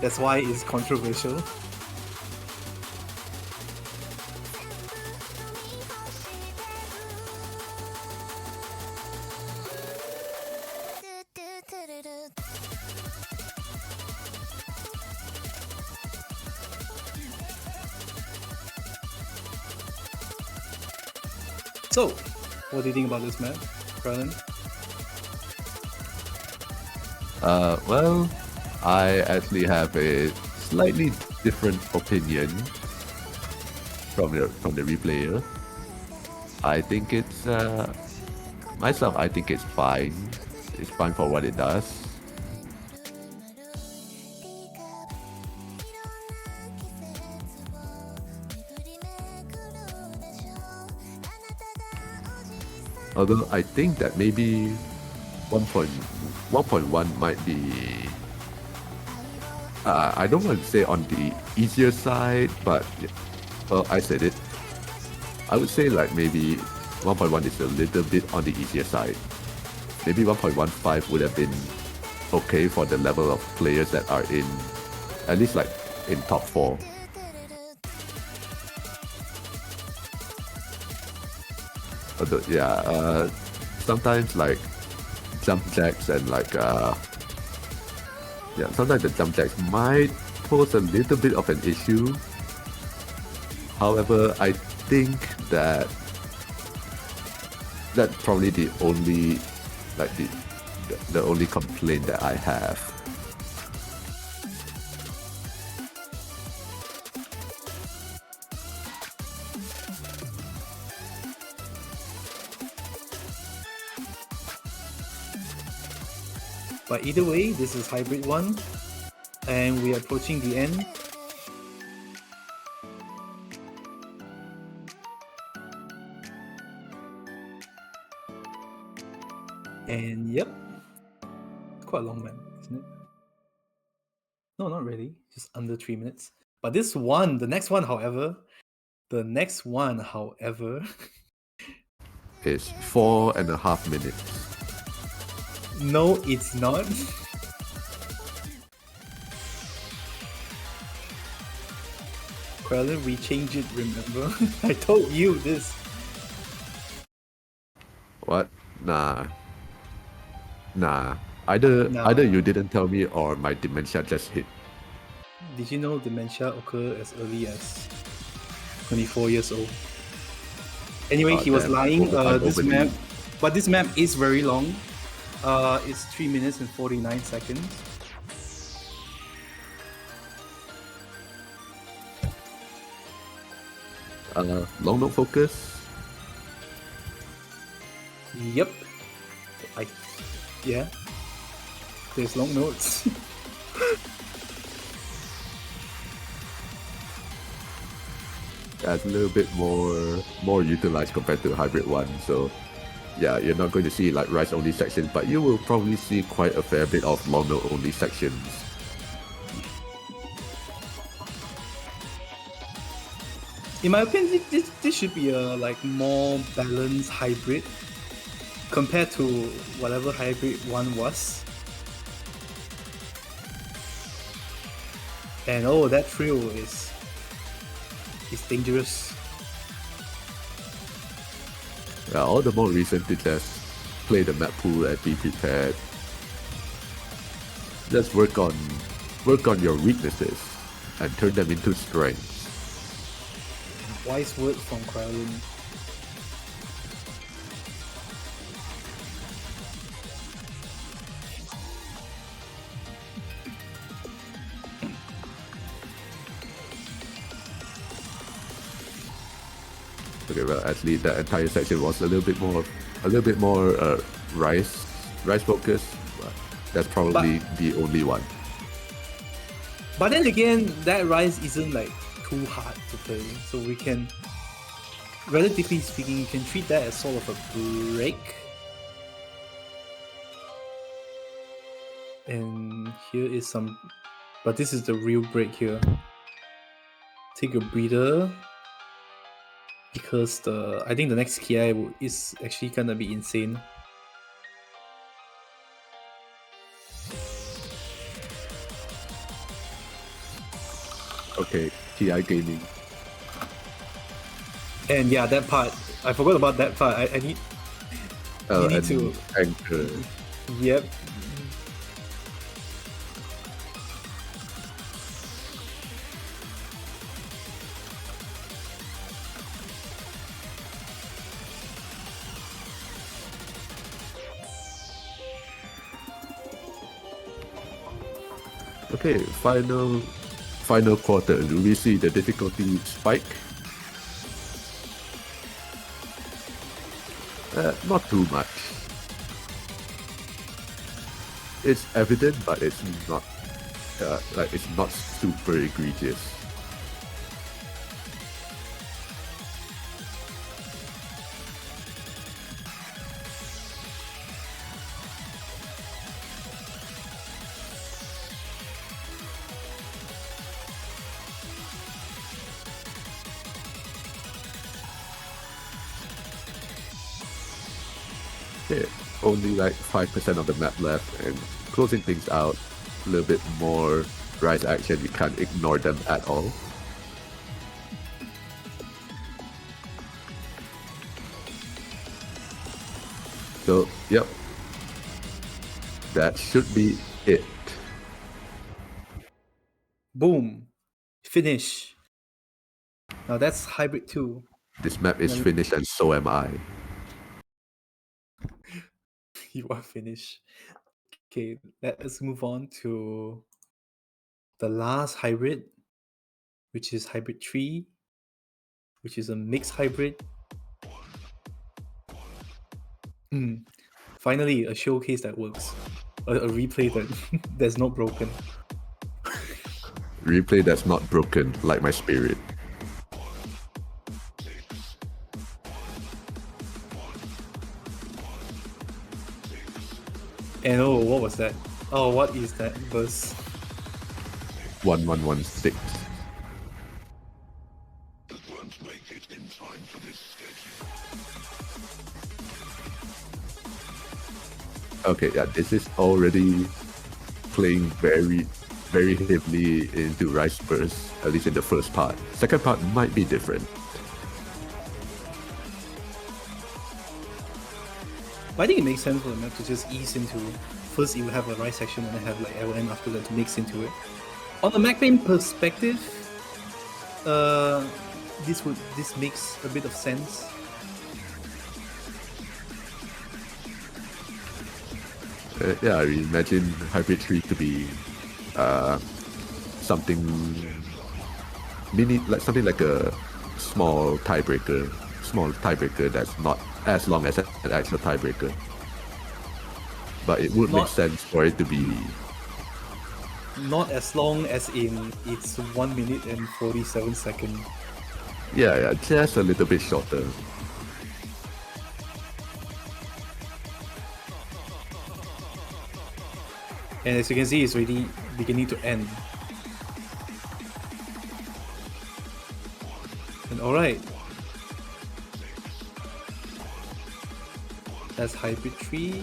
that's why it's controversial. So, what do you think about this map, Brian?
Well, I actually have a slightly different opinion from the replayer. I think it's myself. I think it's fine. It's fine for what it does. Although I think that maybe 1.1 might be, I don't want to say on the easier side, but well, I said it. I would say like maybe 1.1 is a little bit on the easier side. Maybe 1.15 would have been okay for the level of players that are in, at least like in top 4. Although, yeah, sometimes like jump jacks and like yeah, sometimes the jump jacks might pose a little bit of an issue. However, I think that that's probably the only like the only complaint that I have.
But either way, this is Hybrid 1, and we are approaching the end. And yep, it's quite a long map, isn't it? No, not really, just under 3 minutes. But this one, the next one, however,
Is 4.5 minutes.
No, it's not. Krellin, we changed it, remember? I told you this.
What? Nah. Either you didn't tell me or my dementia just hit.
Did you know dementia occur as early as 24 years old? Anyway, he was lying. This map is very long. It's 3 minutes and 49 seconds.
Long note focus.
Yep. Yeah. There's long notes.
That's a little bit more utilized compared to Hybrid 1. So yeah, you're not going to see like rise only sections, but you will probably see quite a fair bit of long note only sections.
In my opinion, this should be a like more balanced hybrid compared to whatever Hybrid 1 was. And oh, that thrill is dangerous.
Yeah, all the more reason to just play the map pool and be prepared. Just work on your weaknesses and turn them into strengths.
Wise words from Krellin.
Okay, well, actually, that entire section was a little bit more rice focus. That's probably the only one.
But then again, that rise isn't like too hard to play, so we can, relatively speaking, you can treat that as sort of a break. And here is some, but this is the real break here. Take a breather, because I think the next KI is actually gonna be insane.
Okay, TI gaming.
And yeah, that part, I forgot about that part. I need, you need to
anchor.
Yep.
Okay, final quarter. Do we see the difficulty spike? Not too much. It's evident, but it's not it's not super egregious. Okay, only like 5% of the map left, and closing things out, a little bit more rise action. You can't ignore them at all. So, yep, that should be it.
Boom. Finish. Now that's hybrid 2.
This map is
Now
finished, and so am I.
you are finished. Okay, let us move on to the last hybrid, which is hybrid 3, which is a mixed hybrid. Finally, a showcase that works. A replay that's not broken.
Replay that's not broken, like my spirit.
And oh, what was that? Oh, what is that verse?
1116. Okay, yeah, this is already playing very, very heavily into Rice Burst, at least in the first part. Second part might be different.
But I think it makes sense for the map to just ease into. First, you will have a Rise section and then have like LN after that to mix into it. On the map main perspective, this makes a bit of sense.
Yeah, I imagine Hybrid 3 to be something something like a small tiebreaker that's not as long as an actual tiebreaker. But it would make sense for it to be
not as long as in it's 1 minute and 47 seconds.
Yeah, just a little bit shorter.
And as you can see, it's already beginning to end. And alright. That's Hybrid 3.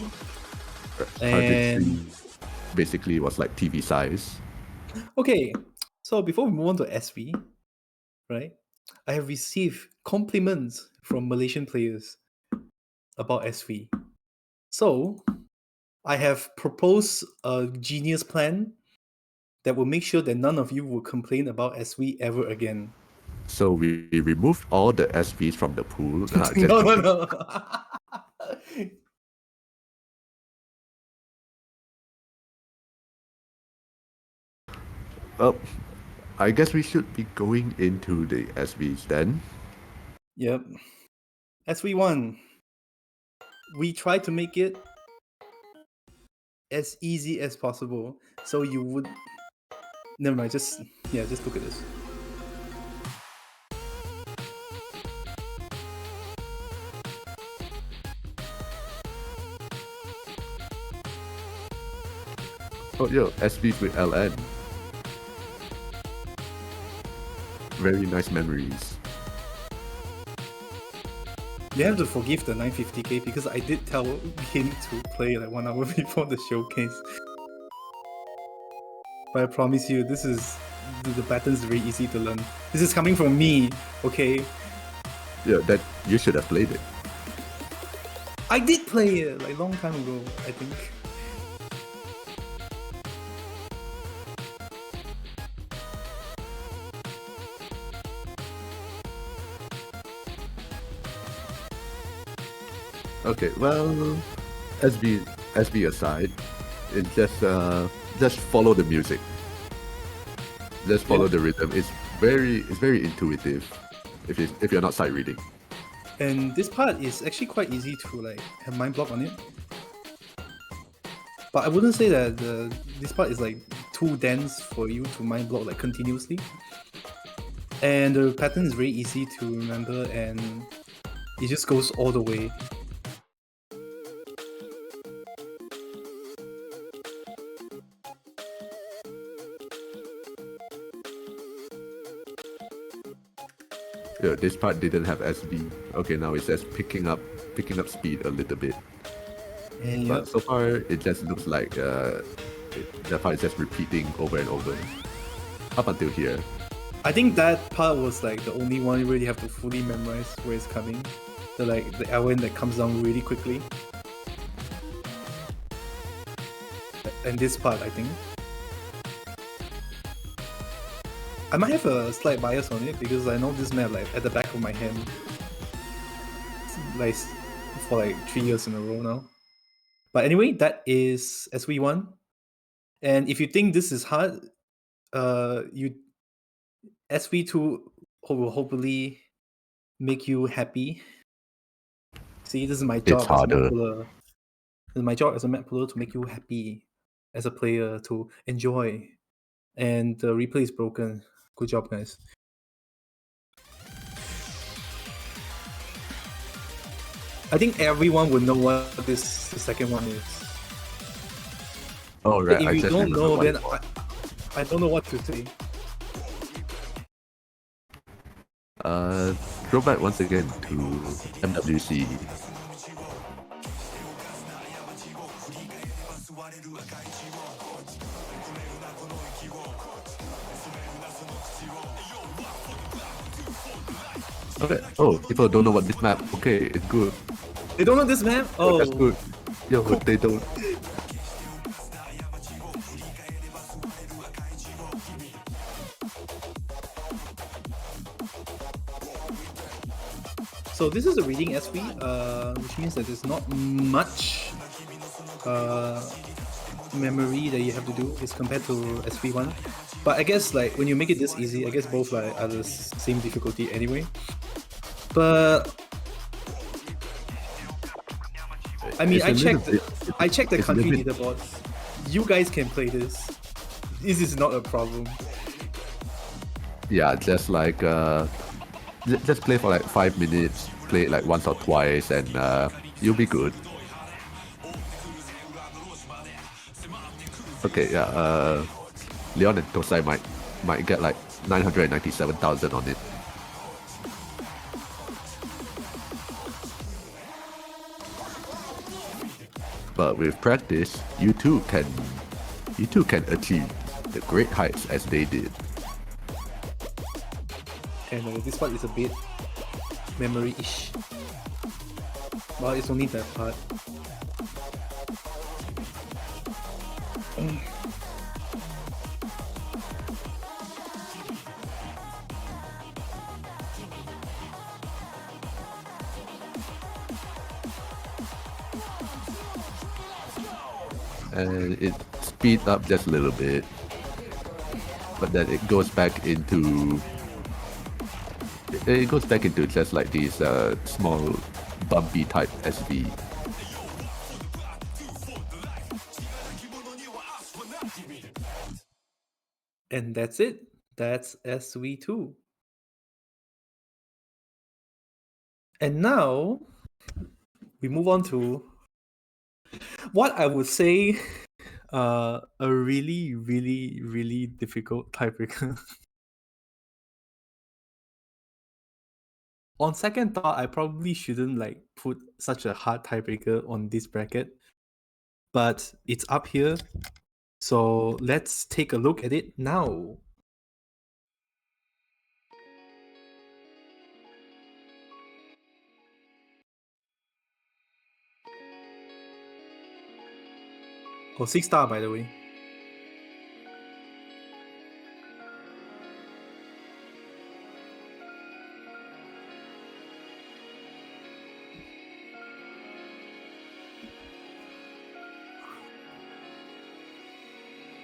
Hybrid 3 basically was like TV size.
Okay, so before we move on to SV, right? I have received compliments from Malaysian players about SV. So, I have proposed a genius plan that will make sure that none of you will complain about SV ever again.
So we removed all the SVs from the pool.
No.
Well, I guess we should be going into the SVs then.
Yep. SV1. We try to make it as easy as possible. So you would... Never mind, just look at this.
Oh, yo, SVs with LN. Very nice memories.
You have to forgive the 950k because I did tell him to play like 1 hour before the showcase. But I promise you, the pattern's very easy to learn. This is coming from me, okay?
Yeah, that you should have played it.
I did play it like long time ago, I think.
Okay, well, SB aside, it just follow the music. Just follow the rhythm. It's very intuitive if you're not sight reading.
And this part is actually quite easy to like have mind block on it. But I wouldn't say that this part is like too dense for you to mind block like continuously. And the pattern is very easy to remember, and it just goes all the way.
Yeah, this part didn't have SB. Okay, now it says picking up speed a little bit.
And
But so far, it just looks like the part is just repeating over and over up until here.
I think that part was like the only one you really have to fully memorize where it's coming. The Elwyn that comes down really quickly. And this part, I think. I might have a slight bias on it because I know this map like at the back of my hand, like for like 3 years in a row now. But anyway, that is SV1. And if you think this is hard, you SV2 will hopefully make you happy. See, this is my job
It's harder.
This is my job as a map puller to make you happy as a player, to enjoy. And the replay is broken. Good job, guys. I think everyone would know what the second one is.
Oh right,
If
I
you
just
don't
remember
know,
what
then
it was.
I don't know what to say.
Throwback once again to MWC. Okay. Oh, people don't know what this map. Okay, it's good.
They don't know this map? Oh,
That's good. Yo, they don't.
So this is a reading SV, which means that there's not much memory that you have to do as compared to SV1. But I guess like when you make it this easy, I guess both like are the same difficulty anyway. But I mean, I checked the country leaderboard. You guys can play this. This is not a problem.
Yeah, just like just play for like 5 minutes. Play it like once or twice, and you'll be good. Okay, yeah. Leon and Tosai might get like 997,000 on it. But with practice, you too can achieve the great heights as they did.
And this part is a bit memory-ish. Well, it's only that part.
And it speeds up just a little bit, but then it goes back into just like these small bumpy type SV.
And that's it. That's SV2. And now we move on to what I would say a really, really, really difficult tiebreaker. On second thought, I probably shouldn't like put such a hard tiebreaker on this bracket, but it's up here. So let's take a look at it now. Oh, 6-star, by the way.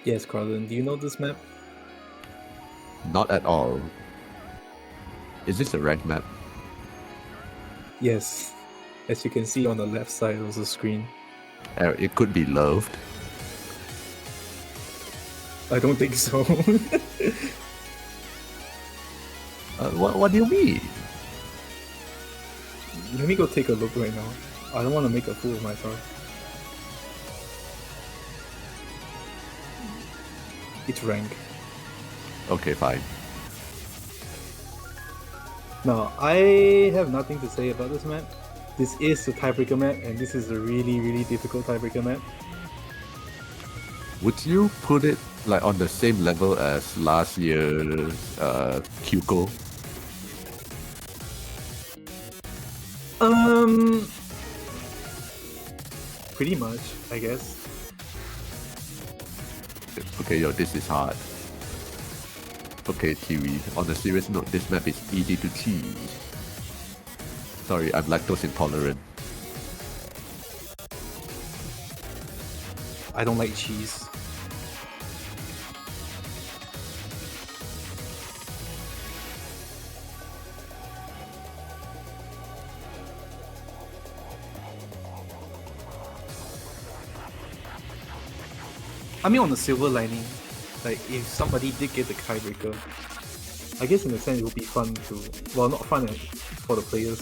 Yes, Carlin, do you know this map?
Not at all. Is this a ranked map?
Yes, as you can see on the left side of the screen.
It could be loved.
I don't think so.
What do you mean?
Let me go take a look right now. I don't want to make a fool of myself. It's rank.
Okay, fine.
Now, I have nothing to say about this map. This is the tiebreaker map, and this is a really, really difficult tiebreaker map.
Would you put it like on the same level as last year's Kyuko?
Pretty much, I guess.
Okay, yo, this is hard. Okay, Kiwi, on a serious note, this map is easy to cheese. Sorry, I'm lactose intolerant.
I don't like cheese. I mean, on the silver lining, like if somebody did get the tiebreaker, I guess in a sense it would be fun to, well, not fun for the players,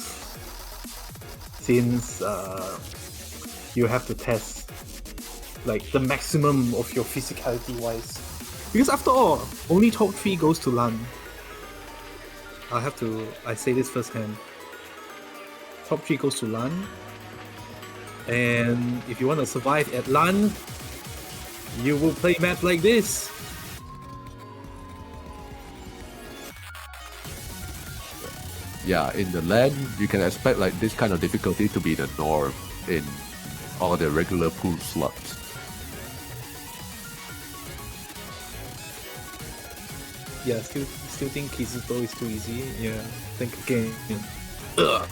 since you have to test like the maximum of your physicality wise. Because after all, only top 3 goes to LAN. I say this firsthand. Top 3 goes to LAN, and if you want to survive at LAN, you will play maps like this.
Yeah, in the LAN, you can expect like this kind of difficulty to be the norm in all the regular pool slots.
Yeah, still think Kizuto is too easy. Yeah, think again. Ugh.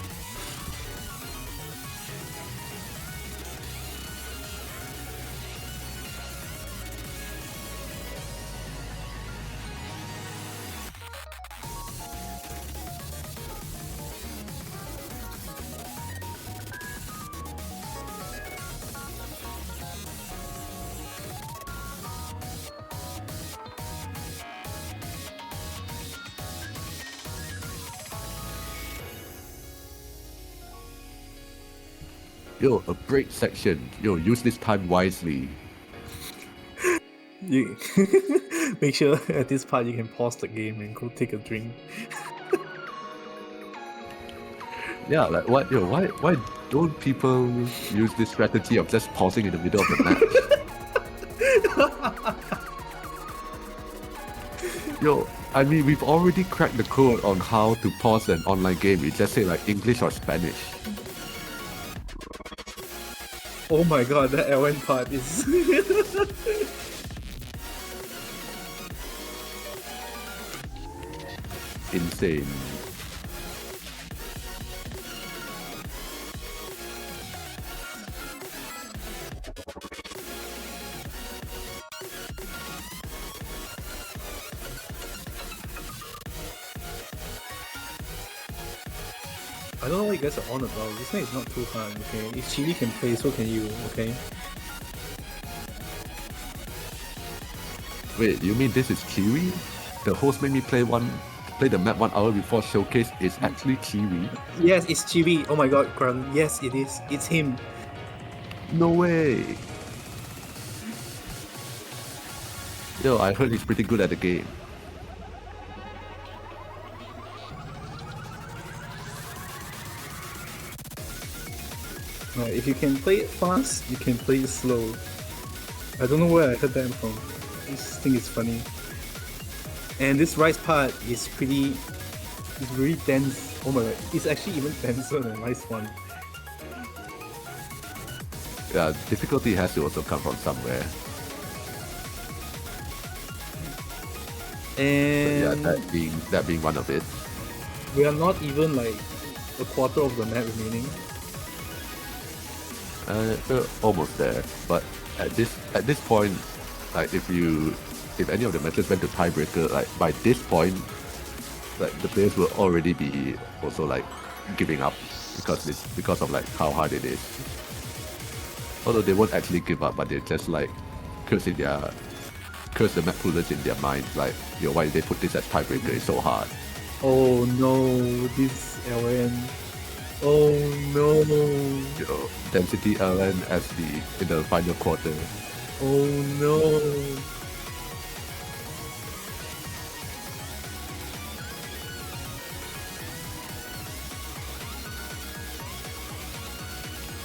Yo, a break section. Yo, use this time wisely.
You make sure at this part you can pause the game and go take a drink.
Yeah, like what? Yo, why don't people use this strategy of just pausing in the middle of the match? Yo, I mean, we've already cracked the code on how to pause an online game. We just say like English or Spanish.
Oh my god, that L1 part is...
insane.
I don't know what you guys are on about. This man is not too hard, okay? If Chili can play, so can you, okay?
Wait, you mean this is Kiwi? The host made me play the map 1 hour before showcase is actually Kiwi?
Yes, it's Chibi. Oh my god, Grant. Yes, it is. It's him.
No way! Yo, I heard he's pretty good at the game.
If you can play it fast, you can play it slow. I don't know where I heard that from. This thing is funny. And this Rice part is it's really dense. Oh my god, it's actually even denser than Rice 1.
Yeah, difficulty has to also come from somewhere.
And
But yeah, that being one of it.
we are not even like a quarter of the map remaining.
We're almost there, but at this point, like if if any of the matches went to tiebreaker, like by this point, like the players will already be also like giving up because of like how hard it is. Although they won't actually give up, but they're just like curse the map poolers in their minds, like, yo, why did they put this as tiebreaker? It's so hard.
Oh no, this LN. Oh no.
You know, density LN as in the final quarter.
Oh no.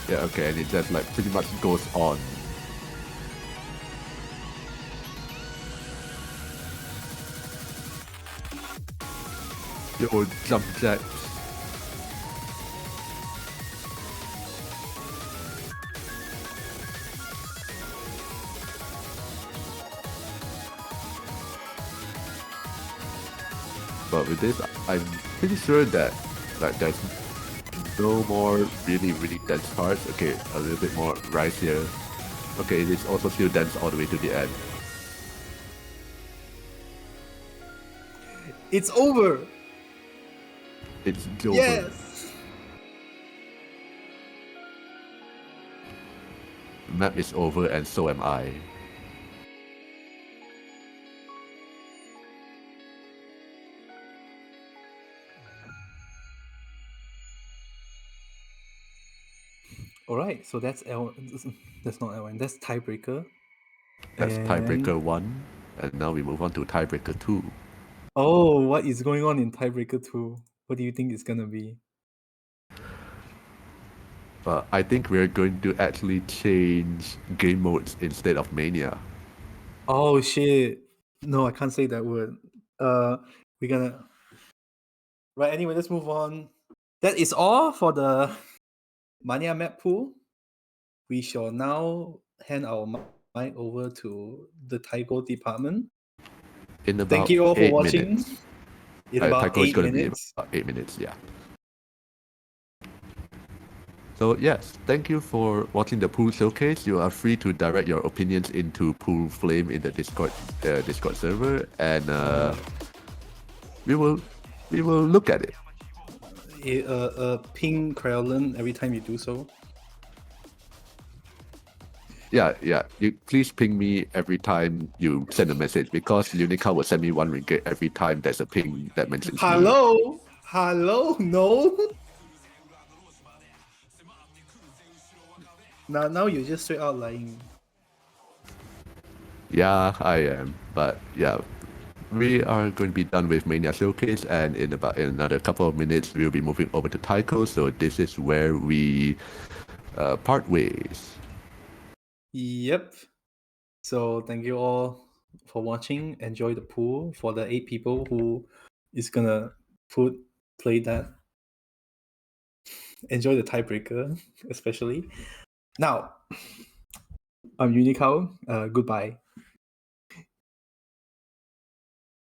Yeah, okay, and it just like pretty much goes on. Yo, jump jacks. But with this, I'm pretty sure that like there's no more really dense parts. Okay, a little bit more rise here. Okay, it is also still dense all the way to the end.
It's over.
It's over.
Yes.
Map is over and so am I.
All right, so that's that's not L1. That's tiebreaker.
That's
And
tiebreaker 1, and now we move on to tiebreaker 2.
oh, what is going on in tiebreaker 2? What do you think it's gonna be?
But I think we're going to actually change game modes instead of Mania.
Oh shit. No, I can't say that word. We're gonna right anyway, let's move on. That is all for the Mania map pool. We shall now hand our mic over to the Taiko department.
In about
Thank you all for
8
watching.
minutes.
In about
Taiko is
8
going to be
minutes.
about 8 minutes, yeah. So yes, thank you for watching the pool showcase. You are free to direct your opinions into Pool Flame in the Discord server, and we will look at it.
Ping Krellin every time you do so.
Yeah. You please ping me every time you send a message, because Unica will send me 1 ringgit every time there's a ping that mentions me.
Hello, no. Now you're just straight out lying.
Yeah, I am. But yeah, we are going to be done with Mania Showcase, and in another couple of minutes, we'll be moving over to Taiko. So this is where we part ways.
Yep. So thank you all for watching. Enjoy the pool for the 8 people who is gonna play that. Enjoy the tiebreaker, especially. Now, I'm Unicao. Goodbye.